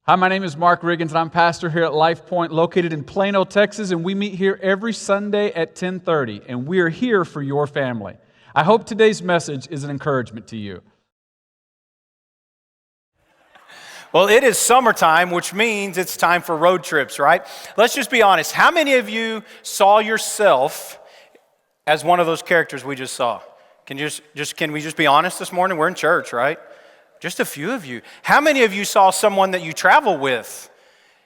Hi, my name is Mark Riggins, and I'm pastor here at LifePoint, located in Plano, Texas, and we meet here every Sunday at 10:30, and we are here for your family. I hope today's message is an encouragement to you. Well, it is summertime, which means it's time for road trips, right? Let's just be honest. How many of you saw yourself as one of those characters we just saw? Can we just be honest this morning? We're in church, right? Just a few of you. How many of you saw someone that you travel with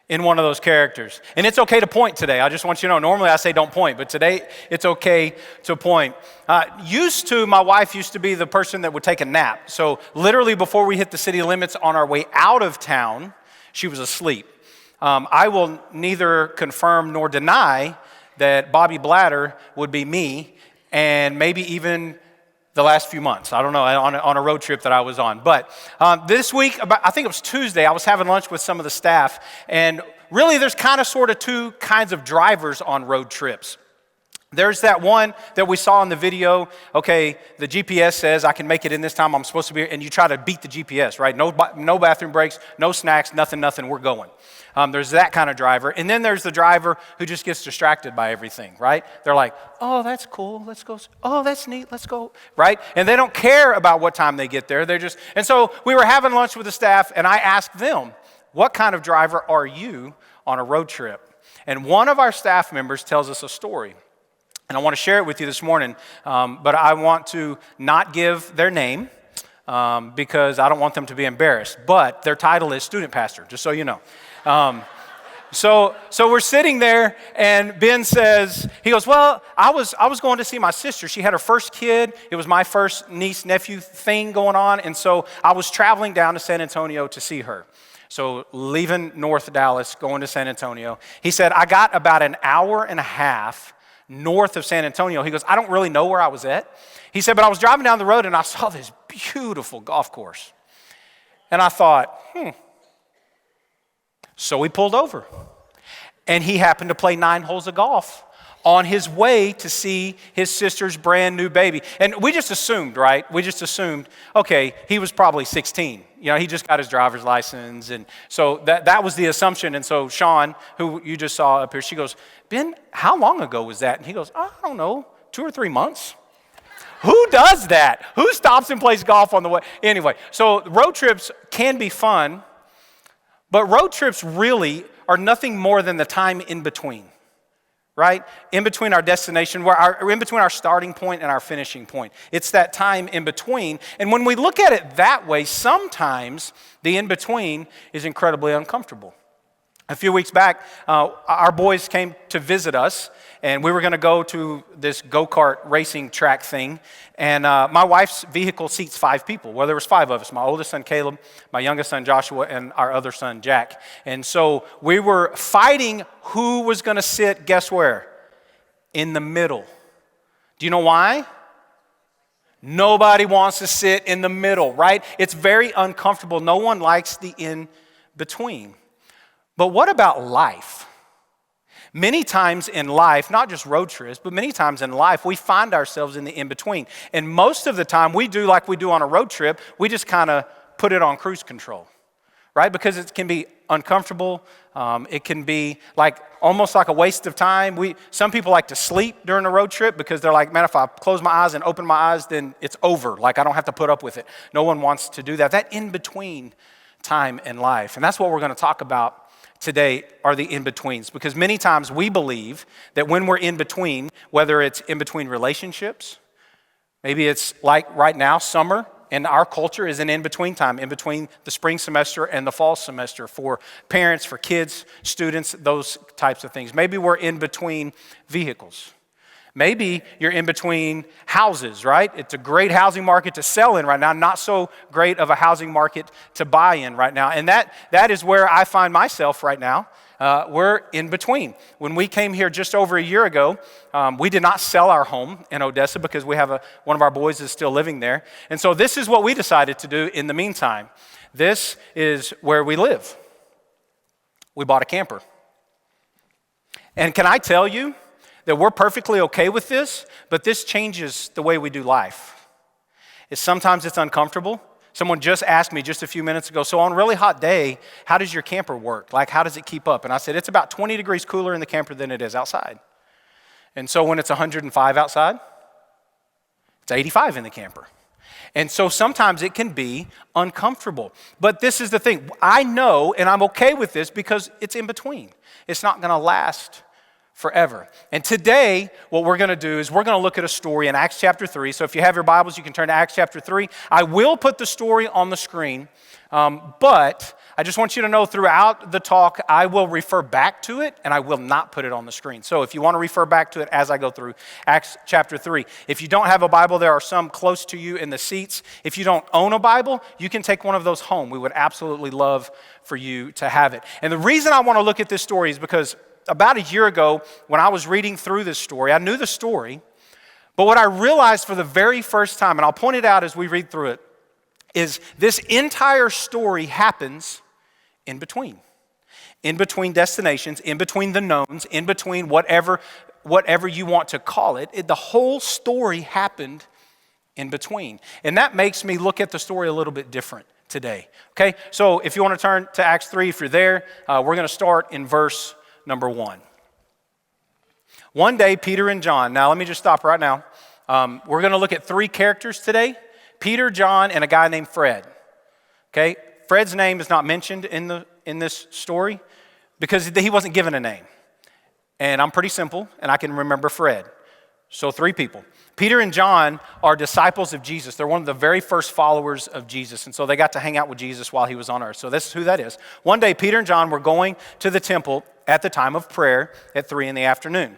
in one of those characters? And it's okay to point today. I just want you to know, normally I say don't point, but today it's okay to point. My wife used to be the person that would take a nap. So literally before we hit the city limits on our way out of town, she was asleep. I will neither confirm nor deny that Bobby Blatter would be me, and maybe even the last few months. I don't know, on a road trip that I was on. But this week, I think it was Tuesday, I was having lunch with some of the staff, and really there's kind of sort of two kinds of drivers on road trips. There's that one that we saw in the video. Okay, the GPS says I can make it in this time, I'm supposed to be here, and you try to beat the GPS, right? No bathroom breaks, no snacks, nothing, we're going. There's that kind of driver. And then there's the driver who just gets distracted by everything, right? They're like, oh, that's cool, let's go. Oh, that's neat, let's go, right? And they don't care about what time they get there. And so we were having lunch with the staff, and I asked them, what kind of driver are you on a road trip? And one of our staff members tells us a story. And I want to share it with you this morning, but I want to not give their name because I don't want them to be embarrassed. But their title is student pastor, just so you know. So we're sitting there, and Ben says, he goes, well, I was going to see my sister. She had her first kid. It was my first niece-nephew thing going on, and so I was traveling down to San Antonio to see her. So leaving North Dallas, going to San Antonio. He said, I got about an hour and a half north of San Antonio. He goes, I don't really know where I was at. He said, but I was driving down the road, and I saw this beautiful golf course. And I thought, So we pulled over, and he happened to play 9 holes of golf on his way to see his sister's brand new baby. And we just assumed, right? Okay, he was probably 16. You know, he just got his driver's license, and so that was the assumption. And so Sean, who you just saw up here, she goes, Ben, how long ago was that? And he goes, I don't know, 2 or 3 months. Who does that? Who stops and plays golf on the way? Anyway, so road trips can be fun, but road trips really are nothing more than the time in between, right? In between our destination, in between our starting point and our finishing point. It's that time in between. And when we look at it that way, sometimes the in between is incredibly uncomfortable. A few weeks back, our boys came to visit us, and we were going to go to this go-kart racing track thing. And my wife's vehicle seats 5 people. Well, there was 5 of us, my oldest son, Caleb, my youngest son, Joshua, and our other son, Jack. And so we were fighting who was going to sit, guess where? In the middle. Do you know why? Nobody wants to sit in the middle, right? It's very uncomfortable. No one likes the in-between. But what about life? Many times in life, not just road trips, but many times in life, we find ourselves in the in-between. And most of the time, we do like we do on a road trip, we just kind of put it on cruise control, right? Because it can be uncomfortable. It can be almost like a waste of time. Some people like to sleep during a road trip because they're like, man, if I close my eyes and open my eyes, then it's over. Like, I don't have to put up with it. No one wants to do that. That in-between time in life. And that's what we're going to talk about today, are the in-betweens, because many times we believe that when we're in between, whether it's in between relationships, maybe it's like right now, summer in our culture is an in-between time, in between the spring semester and the fall semester for parents, for kids, students, those types of things. Maybe we're in between vehicles. Maybe you're in between houses, right? It's a great housing market to sell in right now, not so great of a housing market to buy in right now. And that is where I find myself right now. We're in between. When we came here just over a year ago, we did not sell our home in Odessa because we have one of our boys is still living there. And so this is what we decided to do in the meantime. This is where we live. We bought a camper. And can I tell you that we're perfectly okay with this, but this changes the way we do life. Sometimes it's uncomfortable. Someone just asked me just a few minutes ago, so on a really hot day, how does your camper work? Like, how does it keep up? And I said, it's about 20 degrees cooler in the camper than it is outside. And so when it's 105 outside, it's 85 in the camper. And so sometimes it can be uncomfortable. But this is the thing. I know, and I'm okay with this because it's in between. It's not going to last forever. And today, what we're going to do is we're going to look at a story in Acts chapter 3. So if you have your Bibles, you can turn to Acts chapter 3. I will put the story on the screen, but I just want you to know throughout the talk, I will refer back to it, and I will not put it on the screen. So if you want to refer back to it as I go through Acts chapter 3. If you don't have a Bible, there are some close to you in the seats. If you don't own a Bible, you can take one of those home. We would absolutely love for you to have it. And the reason I want to look at this story is because about a year ago, when I was reading through this story, I knew the story, but what I realized for the very first time, and I'll point it out as we read through it, is this entire story happens in between destinations, in between the knowns, in between whatever you want to call it. The whole story happened in between. And that makes me look at the story a little bit different today. Okay, so if you want to turn to Acts 3, if you're there, we're going to start in verse number 1. One day, Peter and John. Now, let me just stop right now. We're going to look at 3 characters today: Peter, John, and a guy named Fred. Okay, Fred's name is not mentioned in this story because he wasn't given a name. And I'm pretty simple, and I can remember Fred. So 3 people. Peter and John are disciples of Jesus. They're one of the very first followers of Jesus. And so they got to hang out with Jesus while he was on earth. So this is who that is. One day, Peter and John were going to the temple at the time of prayer at 3 in the afternoon.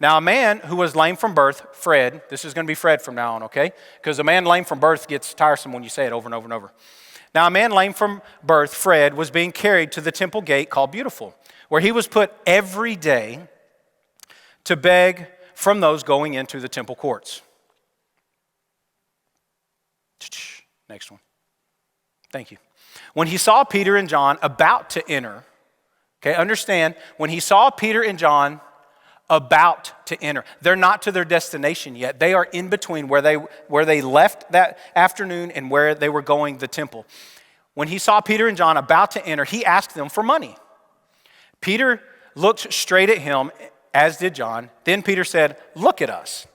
Now, a man who was lame from birth, Fred, this is going to be Fred from now on, okay? Because a man lame from birth gets tiresome when you say it over and over and over. Now, a man lame from birth, Fred, was being carried to the temple gate called Beautiful, where he was put every day to beg from those going into the temple courts. Next one. Thank you. When he saw Peter and John about to enter, okay, understand, when he saw Peter and John about to enter, they're not to their destination yet. They are in between where they left that afternoon and where they were going, the temple. When he saw Peter and John about to enter, he asked them for money. Peter looked straight at him, as did John. Then Peter said, "Look at us."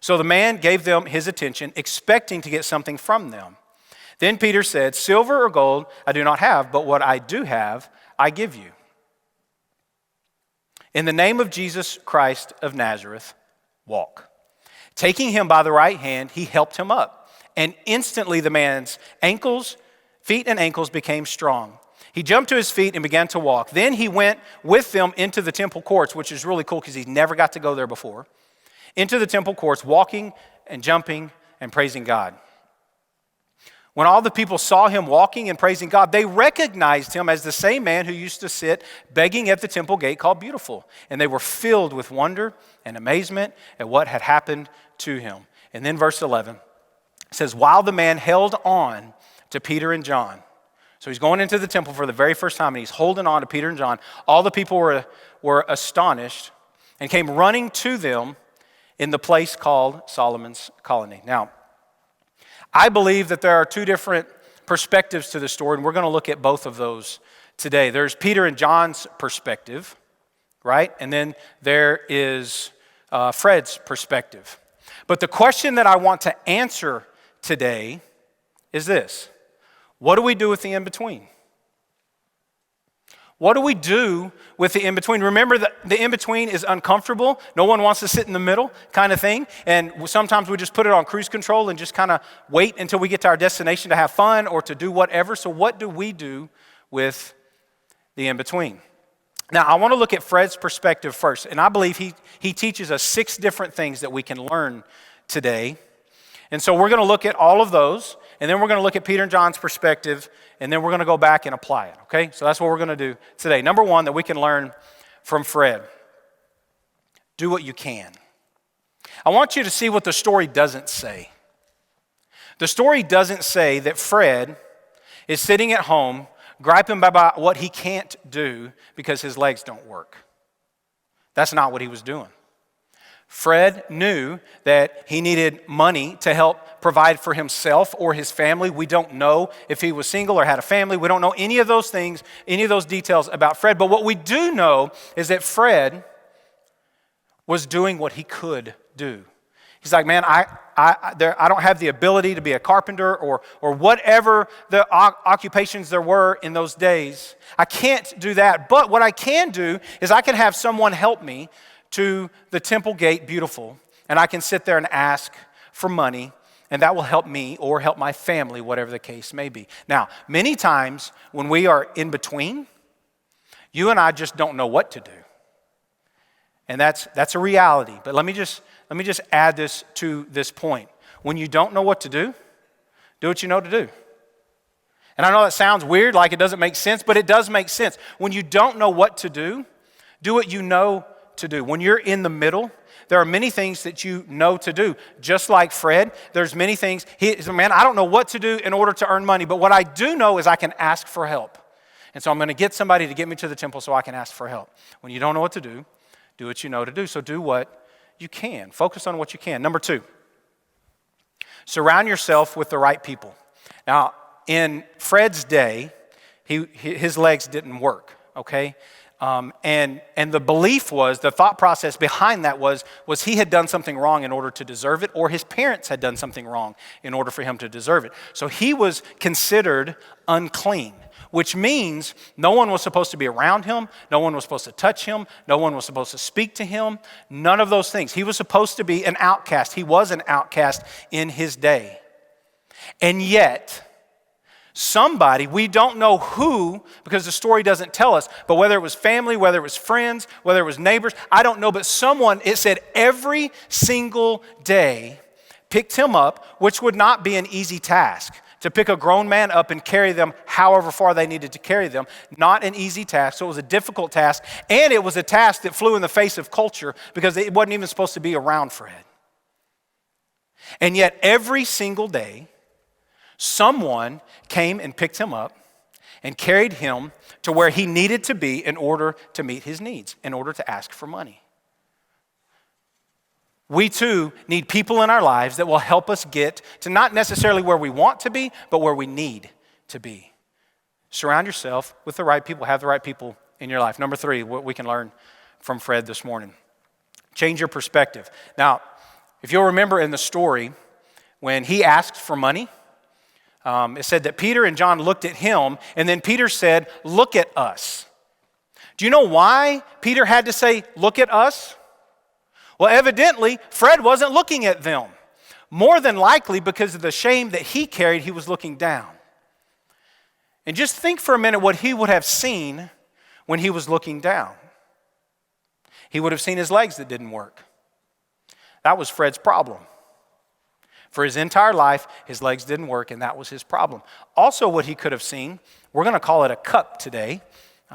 So the man gave them his attention, expecting to get something from them. Then Peter said, "Silver or gold I do not have, but what I do have, I give you. In the name of Jesus Christ of Nazareth, walk." Taking him by the right hand, he helped him up. And instantly the man's feet and ankles became strong. He jumped to his feet and began to walk. Then he went with them into the temple courts, which is really cool because he never got to go there before. Into the temple courts, walking and jumping and praising God. When all the people saw him walking and praising God, they recognized him as the same man who used to sit begging at the temple gate called Beautiful. And they were filled with wonder and amazement at what had happened to him. And then verse 11 says, while the man held on to Peter and John. So he's going into the temple for the very first time, and he's holding on to Peter and John. All the people were astonished and came running to them in the place called Solomon's Colonnade. Now, I believe that there are 2 different perspectives to the story, and we're going to look at both of those today. There's Peter and John's perspective, right? And then there is Fred's perspective. But the question that I want to answer today is this: what do we do with the in-between? What do we do with the in-between? Remember that the in-between is uncomfortable. No one wants to sit in the middle kind of thing. And sometimes we just put it on cruise control and just kind of wait until we get to our destination to have fun or to do whatever. So what do we do with the in-between? Now, I want to look at Fred's perspective first. And I believe he teaches us 6 different things that we can learn today. And so we're going to look at all of those. And then we're going to look at Peter and John's perspective, and then we're going to go back and apply it, okay? So that's what we're going to do today. Number 1 that we can learn from Fred: do what you can. I want you to see what the story doesn't say. The story doesn't say that Fred is sitting at home griping about what he can't do because his legs don't work. That's not what he was doing. Fred knew that he needed money to help provide for himself or his family. We don't know if he was single or had a family. We don't know any of those things, any of those details about Fred. But what we do know is that Fred was doing what he could do. He's like, man, I don't have the ability to be a carpenter or whatever the occupations there were in those days. I can't do that. But what I can do is I can have someone help me to the temple gate beautiful, and I can sit there and ask for money, and that will help me or help my family, whatever the case may be. Now, many times when we are in between, you and I just don't know what to do. And that's a reality. But let me just add this to this point. When you don't know what to do what you know to do. And I know that sounds weird, like it doesn't make sense, but it does make sense. When you don't know what to do what you know to do. When you're in the middle, there are many things that you know to do. Just like Fred, there's many things. Man, I don't know what to do in order to earn money, but what I do know is I can ask for help. And so I'm going to get somebody to get me to the temple so I can ask for help. When you don't know what to do what you know to do. So do what you can. Focus on what you can. Number 2, surround yourself with the right people. Now, in Fred's day, his legs didn't work, okay? And the belief was, the thought process behind that was he had done something wrong in order to deserve it, or his parents had done something wrong in order for him to deserve it. So he was considered unclean, which means no one was supposed to be around him, no one was supposed to touch him, no one was supposed to speak to him, none of those things. He was supposed to be an outcast. He was an outcast in his day. And yet, somebody, we don't know who, because the story doesn't tell us, but whether it was family, whether it was friends, whether it was neighbors, I don't know, but someone, it said every single day picked him up, which would not be an easy task. To pick a grown man up and carry them however far they needed to carry them, not an easy task. So it was a difficult task, and it was a task that flew in the face of culture because it wasn't even supposed to be around Fred. And yet every single day, someone came and picked him up and carried him to where he needed to be in order to meet his needs, in order to ask for money. We too need people in our lives that will help us get to not necessarily where we want to be, but where we need to be. Surround yourself with the right people, have the right people in your life. Number 3, what we can learn from Fred this morning. Change your perspective. Now, if you'll remember in the story, when he asked for money, it said that Peter and John looked at him, and then Peter said, "Look at us." Do you know why Peter had to say, "Look at us"? Well, evidently, Fred wasn't looking at them. More than likely, because of the shame that he carried, he was looking down. And just think for a minute what he would have seen when he was looking down. He would have seen his legs that didn't work. That was Fred's problem. For his entire life, his legs didn't work, and that was his problem. Also, what he could have seen, we're going to call it a cup today,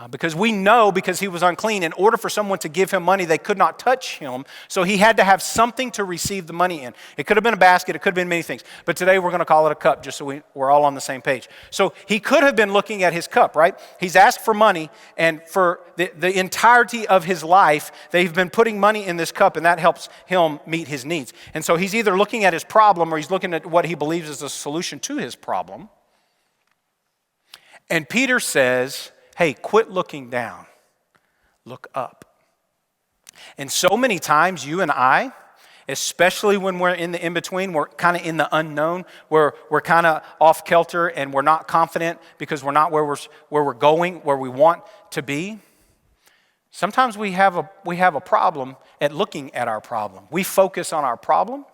because we know, because he was unclean, in order for someone to give him money, they could not touch him, so he had to have something to receive the money in. It could have been a basket, it could have been many things, but today we're going to call it a cup, just so we're all on the same page. So he could have been looking at his cup, right? He's asked for money, and for the entirety of his life, they've been putting money in this cup, and that helps him meet his needs. And so he's either looking at his problem, or he's looking at what he believes is a solution to his problem. And Peter says, hey, quit looking down, look up. And so many times you and I, especially when we're in the in-between, we're kind of in the unknown, we're kind of off kilter and we're not confident because we're not where we're going, where we want to be. Sometimes we have a problem at looking at our problem. We focus on our problem,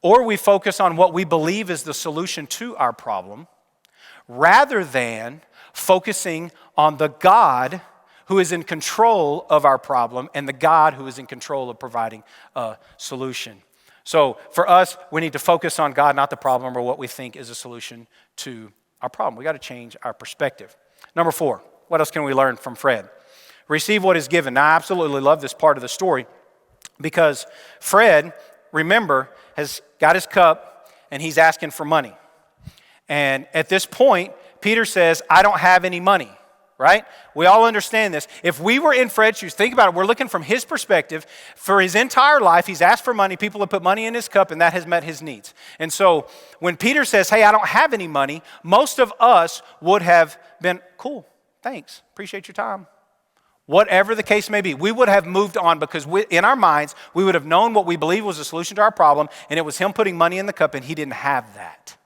or we focus on what we believe is the solution to our problem, rather than focusing on the God who is in control of our problem and the God who is in control of providing a solution. So for us, we need to focus on God, not the problem or what we think is a solution to our problem. We got to change our perspective. Number 4, what else can we learn from Fred? Receive what is given. Now, I absolutely love this part of the story because Fred, remember, has got his cup and he's asking for money. And at this point, Peter says, I don't have any money. right? We all understand this. If we were in Fred's shoes, think about it. We're looking from his perspective. For his entire life, he's asked for money. People have put money in his cup, and that has met his needs. And so when Peter says, hey, I don't have any money, most of us would have been, cool, thanks, appreciate your time. Whatever the case may be, we would have moved on because in our minds, we would have known what we believed was the solution to our problem, and it was him putting money in the cup, and he didn't have that.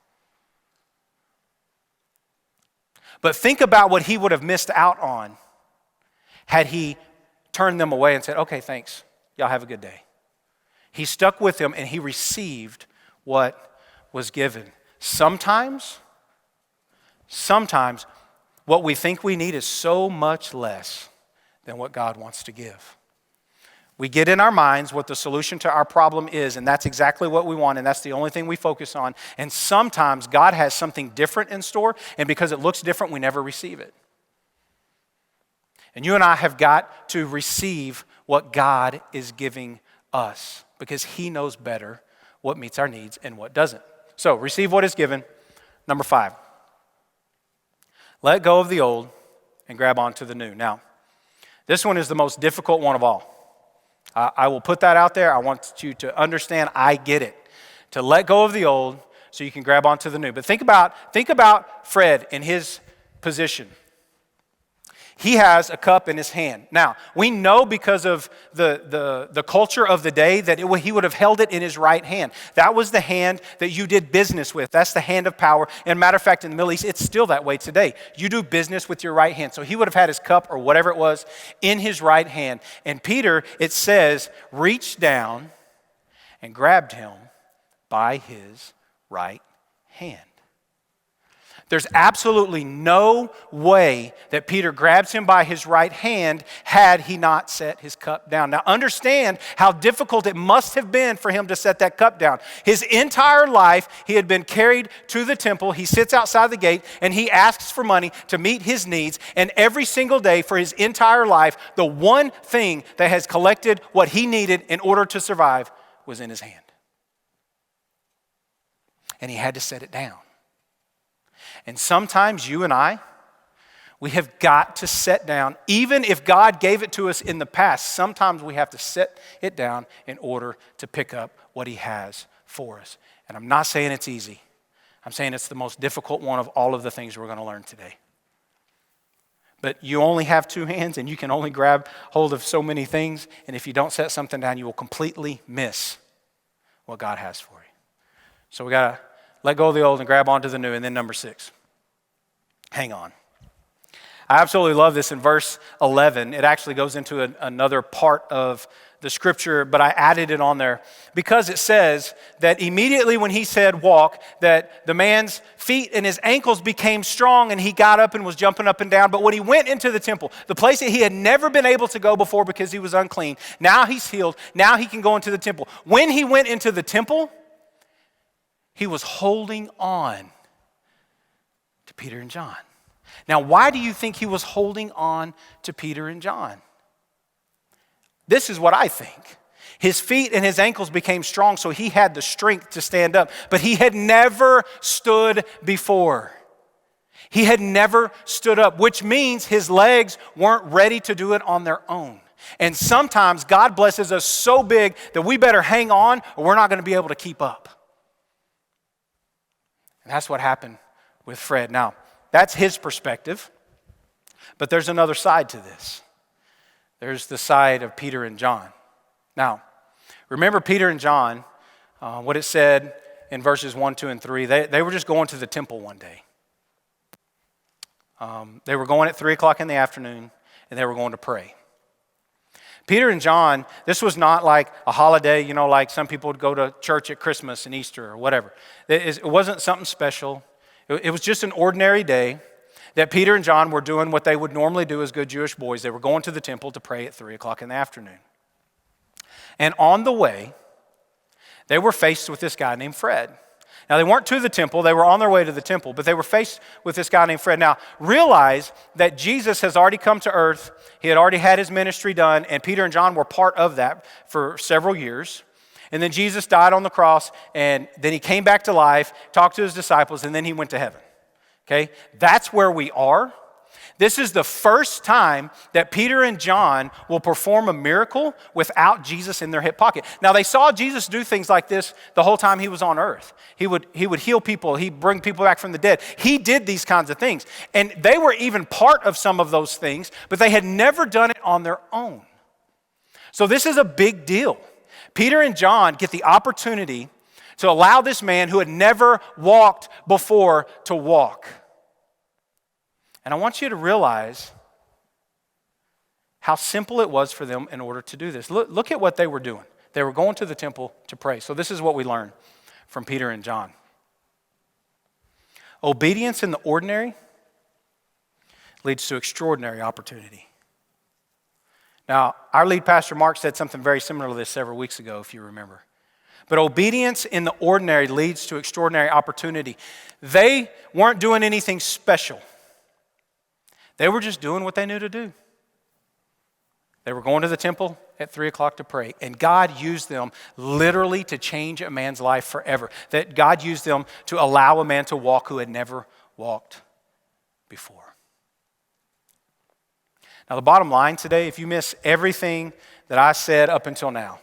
But think about what he would have missed out on had he turned them away and said, okay, thanks, y'all have a good day. He stuck with them, and he received what was given. Sometimes, what we think we need is so much less than what God wants to give. We get in our minds what the solution to our problem is, and that's exactly what we want, and that's the only thing we focus on. And sometimes God has something different in store, and because it looks different, we never receive it. And you and I have got to receive what God is giving us, because he knows better what meets our needs and what doesn't. So, receive what is given. Number 5, let go of the old and grab onto the new. Now, this one is the most difficult one of all. I will put that out there. I want you to understand I get it. To let go of the old so you can grab onto the new. But think about Fred in his position. He has a cup in his hand. Now, we know because of the culture of the day that he would have held it in his right hand. That was the hand that you did business with. That's the hand of power. And matter of fact, in the Middle East, it's still that way today. You do business with your right hand. So he would have had his cup or whatever it was in his right hand. And Peter, it says, reached down and grabbed him by his right hand. There's absolutely no way that Peter grabs him by his right hand had he not set his cup down. Now understand how difficult it must have been for him to set that cup down. His entire life, he had been carried to the temple. He sits outside the gate and he asks for money to meet his needs. And every single day for his entire life, the one thing that has collected what he needed in order to survive was in his hand. And he had to set it down. And sometimes you and I, we have got to set down, even if God gave it to us in the past, sometimes we have to set it down in order to pick up what he has for us. And I'm not saying it's easy. I'm saying it's the most difficult one of all of the things we're going to learn today. But you only have 2 hands and you can only grab hold of so many things. And if you don't set something down, you will completely miss what God has for you. So we got to let go of the old and grab onto the new. And then number 6, hang on. I absolutely love this in verse 11. It actually goes into another part of the scripture, but I added it on there because it says that immediately when he said walk, that the man's feet and his ankles became strong and he got up and was jumping up and down. But when he went into the temple, the place that he had never been able to go before because he was unclean, now he's healed. Now he can go into the temple. When he went into the temple, he was holding on to Peter and John. Now, why do you think he was holding on to Peter and John? This is what I think. His feet and his ankles became strong, so he had the strength to stand up. But he had never stood before. He had never stood up, which means his legs weren't ready to do it on their own. And sometimes God blesses us so big that we better hang on or we're not going to be able to keep up. And that's what happened with Fred. Now, that's his perspective, but there's another side to this. There's the side of Peter and John. Now, remember Peter and John, what it said in verses 1, 2, and 3. They were just going to the temple one day. They were going at 3 o'clock in the afternoon, and they were going to pray. Peter and John, this was not like a holiday, like some people would go to church at Christmas and Easter or whatever. It wasn't something special. It was just an ordinary day that Peter and John were doing what they would normally do as good Jewish boys. They were going to the temple to pray at 3 o'clock in the afternoon. And on the way, they were faced with this guy named Fred. Now, they weren't to the temple. They were on their way to the temple, but they were faced with this guy named Fred. Now, realize that Jesus has already come to earth. He had already had his ministry done, and Peter and John were part of that for several years. And then Jesus died on the cross, and then he came back to life, talked to his disciples, and then he went to heaven. Okay? That's where we are. This is the first time that Peter and John will perform a miracle without Jesus in their hip pocket. Now, they saw Jesus do things like this the whole time he was on earth. He would heal people. He'd bring people back from the dead. He did these kinds of things. And they were even part of some of those things, but they had never done it on their own. So this is a big deal. Peter and John get the opportunity to allow this man who had never walked before to walk. And I want you to realize how simple it was for them in order to do this. Look at what they were doing. They were going to the temple to pray. So this is what we learn from Peter and John. Obedience in the ordinary leads to extraordinary opportunity. Now, our lead pastor, Mark, said something very similar to this several weeks ago, if you remember. But obedience in the ordinary leads to extraordinary opportunity. They weren't doing anything special. They were just doing what they knew to do. They were going to the temple at 3 o'clock to pray. And God used them literally to change a man's life forever. That God used them to allow a man to walk who had never walked before. Now, the bottom line today, if you miss everything that I said up until now,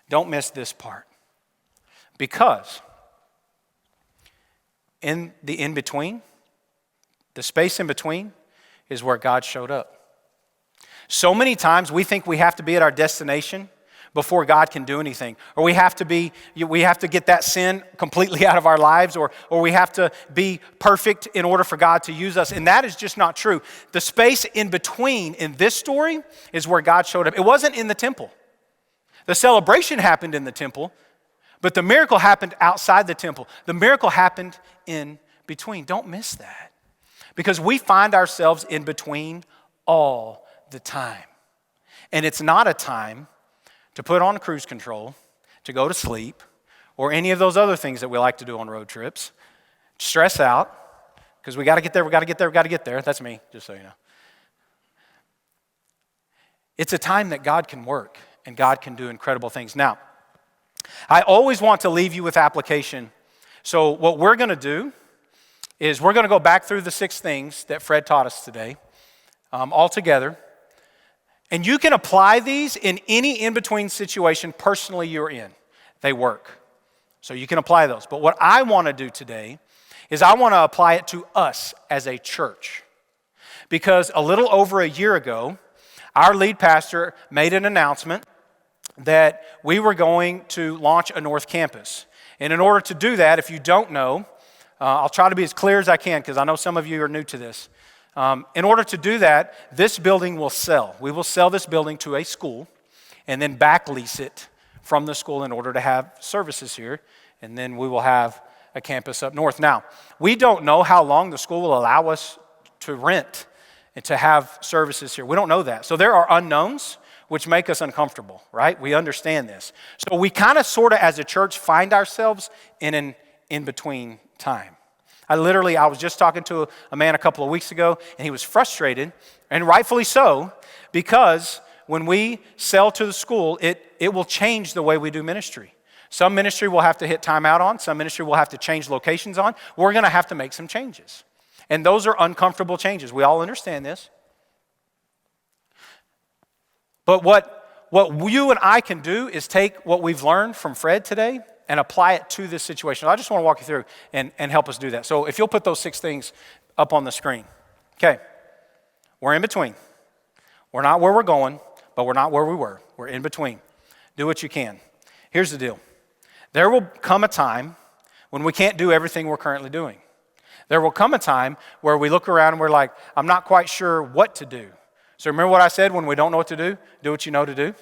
don't miss this part. Because in the in-between, the space in between, is where God showed up. So many times we think we have to be at our destination before God can do anything. Or we have to get that sin completely out of our lives, or we have to be perfect in order for God to use us. And that is just not true. The space in between in this story is where God showed up. It wasn't in the temple. The celebration happened in the temple, but the miracle happened outside the temple. The miracle happened in between. Don't miss that. Because we find ourselves in between all the time. And it's not a time to put on cruise control, to go to sleep, or any of those other things that we like to do on road trips. Stress out, because we got to get there. That's me, just so you know. It's a time that God can work and God can do incredible things. Now, I always want to leave you with application. So what we're going to do is we're going to go back through the 6 things that Fred taught us today, all together. And you can apply these in any in-between situation personally you're in. They work. So you can apply those. But what I want to do today is I want to apply it to us as a church. Because a little over a year ago, our lead pastor made an announcement that we were going to launch a North Campus. And in order to do that, if you don't know, I'll try to be as clear as I can because I know some of you are new to this. In order to do that, this building will sell. We will sell this building to a school and then back lease it from the school in order to have services here. And then we will have a campus up north. Now, we don't know how long the school will allow us to rent and to have services here. We don't know that. So there are unknowns which make us uncomfortable, right? We understand this. So we kind of sort of as a church find ourselves in an in-between time. I was just talking to a man a couple of weeks ago, and he was frustrated, and rightfully so, because when we sell to the school, it will change the way we do ministry. Some ministry will have to hit timeout on, some ministry will have to change locations on. We're going to have to make some changes. And those are uncomfortable changes. We all understand this. But what you and I can do is take what we've learned from Fred today and apply it to this situation. I just want to walk you through and help us do that. So if you'll put those 6 things up on the screen. Okay, we're in between. We're not where we're going, but we're not where we were. We're in between. Do what you can. Here's the deal. There will come a time when we can't do everything we're currently doing. There will come a time where we look around and we're like, I'm not quite sure what to do. So remember what I said when we don't know what to do what you know to do.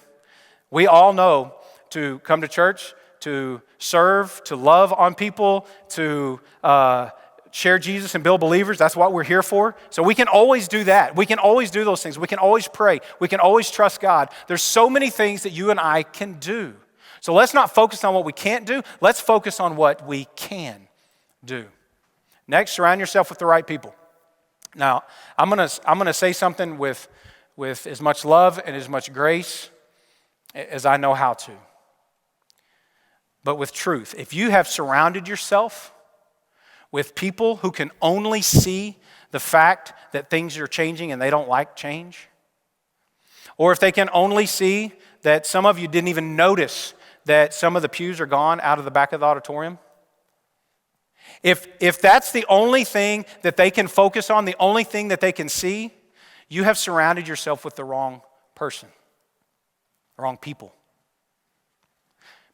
We all know to come to church, to serve, to love on people, to share Jesus and build believers. That's what we're here for. So we can always do that. We can always do those things. We can always pray. We can always trust God. There's so many things that you and I can do. So let's not focus on what we can't do. Let's focus on what we can do. Next, surround yourself with the right people. Now, I'm gonna say something with as much love and as much grace as I know how to. But with truth. If you have surrounded yourself with people who can only see the fact that things are changing and they don't like change. Or if they can only see that some of you didn't even notice that some of the pews are gone out of the back of the auditorium. If that's the only thing that they can focus on, the only thing that they can see, you have surrounded yourself with the wrong person, the wrong people.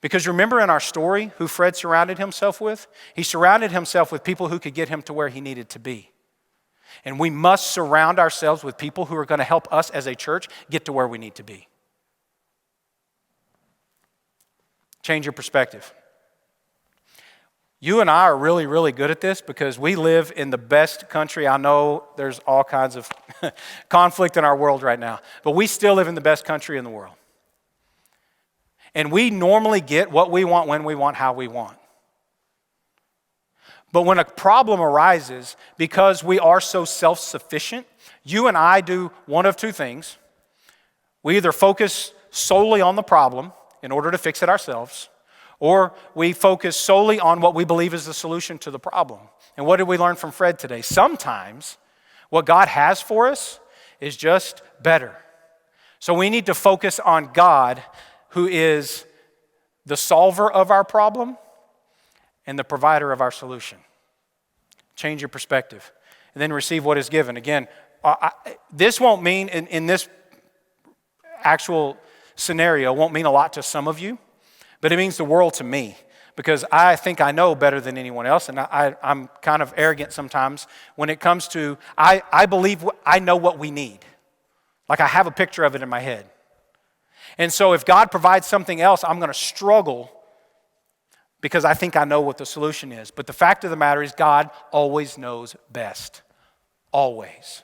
Because remember in our story who Fred surrounded himself with? He surrounded himself with people who could get him to where he needed to be. And we must surround ourselves with people who are going to help us as a church get to where we need to be. Change your perspective. You and I are really, really good at this because we live in the best country. I know there's all kinds of conflict in our world right now, but we still live in the best country in the world. And we normally get what we want, when we want, how we want. But when a problem arises, because we are so self-sufficient, you and I do one of two things. We either focus solely on the problem in order to fix it ourselves, or we focus solely on what we believe is the solution to the problem. And what did we learn from Fred today? Sometimes what God has for us is just better. So we need to focus on God, who is the solver of our problem and the provider of our solution. Change your perspective and then receive what is given. Again, this won't mean, in this actual scenario, won't mean a lot to some of you, but it means the world to me because I think I know better than anyone else, and I'm kind of arrogant sometimes when it comes to, I believe I know what we need. Like I have a picture of it in my head. And so if God provides something else, I'm going to struggle because I think I know what the solution is. But the fact of the matter is God always knows best. Always.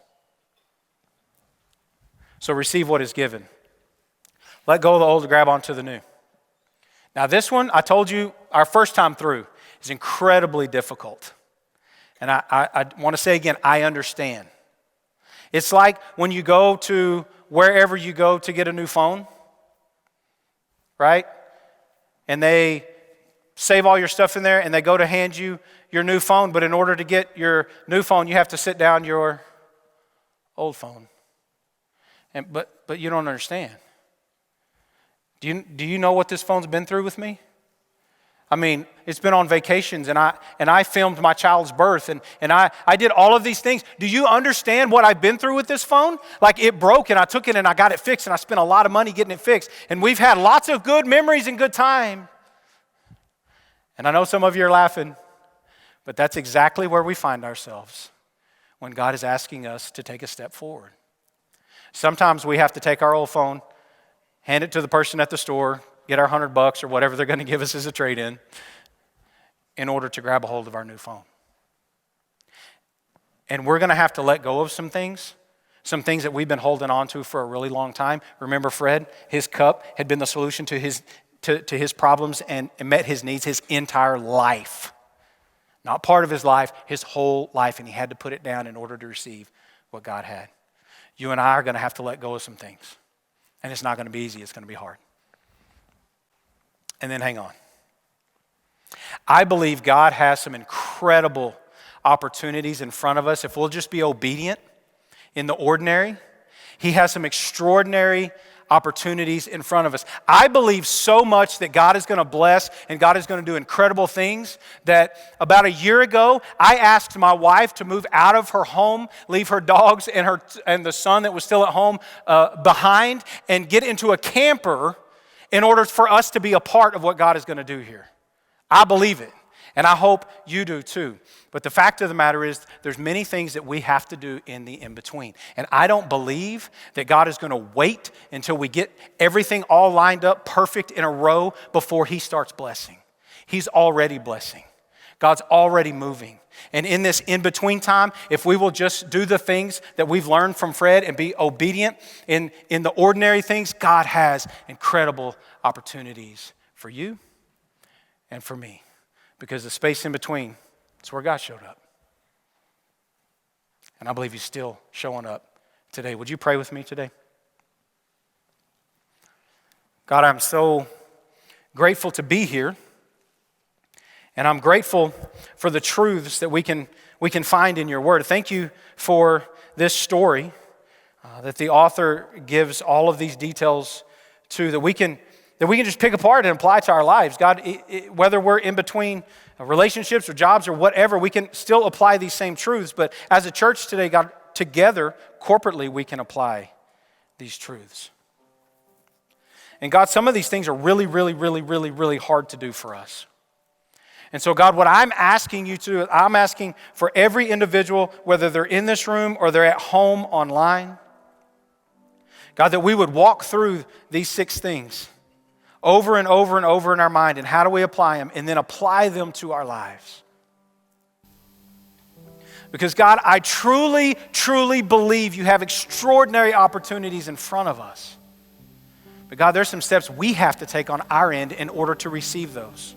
So receive what is given. Let go of the old to grab onto the new. Now this one, I told you, our first time through is incredibly difficult. And I want to say again, I understand. It's like when you go to wherever you go to get a new phone, right? And they save all your stuff in there and they go to hand you your new phone, but in order to get your new phone, you have to sit down your old phone. But you don't understand. Do you know what this phone's been through with me? I mean, it's been on vacations, and I filmed my child's birth, and I did all of these things. Do you understand what I've been through with this phone? Like, it broke, and I took it, and I got it fixed, and I spent a lot of money getting it fixed. And we've had lots of good memories and good time. And I know some of you are laughing, but that's exactly where we find ourselves when God is asking us to take a step forward. Sometimes we have to take our old phone, hand it to the person at the store, get our $100 or whatever they're going to give us as a trade-in in order to grab a hold of our new phone. And we're going to have to let go of some things that we've been holding on to for a really long time. Remember Fred? His cup had been the solution to his problems and met his needs his entire life. Not part of his life, his whole life, and he had to put it down in order to receive what God had. You and I are going to have to let go of some things. And it's not going to be easy, it's going to be hard. And then hang on. I believe God has some incredible opportunities in front of us if we'll just be obedient in the ordinary. He has some extraordinary opportunities in front of us. I believe so much that God is going to bless and God is going to do incredible things that about a year ago, I asked my wife to move out of her home, leave her dogs and the son that was still at home behind, and get into a camper in order for us to be a part of what God is going to do here. I believe it, and I hope you do too. But the fact of the matter is there's many things that we have to do in the in-between. And I don't believe that God is going to wait until we get everything all lined up perfect in a row before He starts blessing. He's already blessing. God's already moving. And in this in-between time, if we will just do the things that we've learned from Fred and be obedient in the ordinary things, God has incredible opportunities for you and for me. Because the space in between, it's where God showed up. And I believe He's still showing up today. Would you pray with me today? God, I'm so grateful to be here. And I'm grateful for the truths that we can we can find in your word. Thank you for this story that the author gives all of these details to, that we can just pick apart and apply to our lives. God, whether we're in between relationships or jobs or whatever, we can still apply these same truths. But as a church today, God, together, corporately, we can apply these truths. And God, some of these things are really, really, really, really, really hard to do for us. And so, God, what I'm asking you to do, I'm asking for every individual, whether they're in this room or they're at home online, God, that we would walk through these 6 things over and over and over in our mind, and how do we apply them, and then apply them to our lives. Because God, I truly, truly believe you have extraordinary opportunities in front of us. But God, there's some steps we have to take on our end in order to receive those.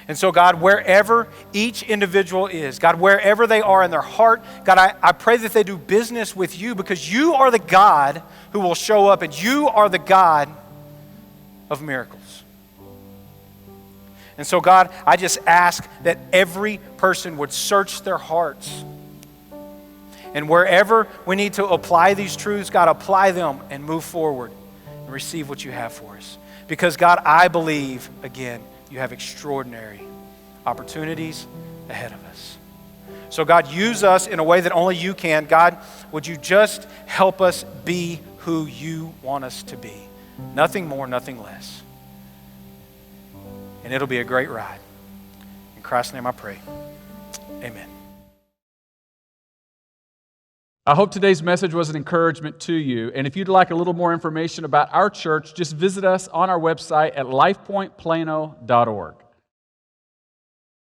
And so God, wherever each individual is, God, wherever they are in their heart, God, I pray that they do business with you, because you are the God who will show up, and you are the God of miracles. And so God, I just ask that every person would search their hearts. And wherever we need to apply these truths, God, apply them and move forward and receive what you have for us. Because God, I believe, again, you have extraordinary opportunities ahead of us. So God, use us in a way that only you can. God, would you just help us be who you want us to be? Nothing more, nothing less. And it'll be a great ride. In Christ's name I pray. Amen. I hope today's message was an encouragement to you. And if you'd like a little more information about our church, just visit us on our website at lifepointplano.org.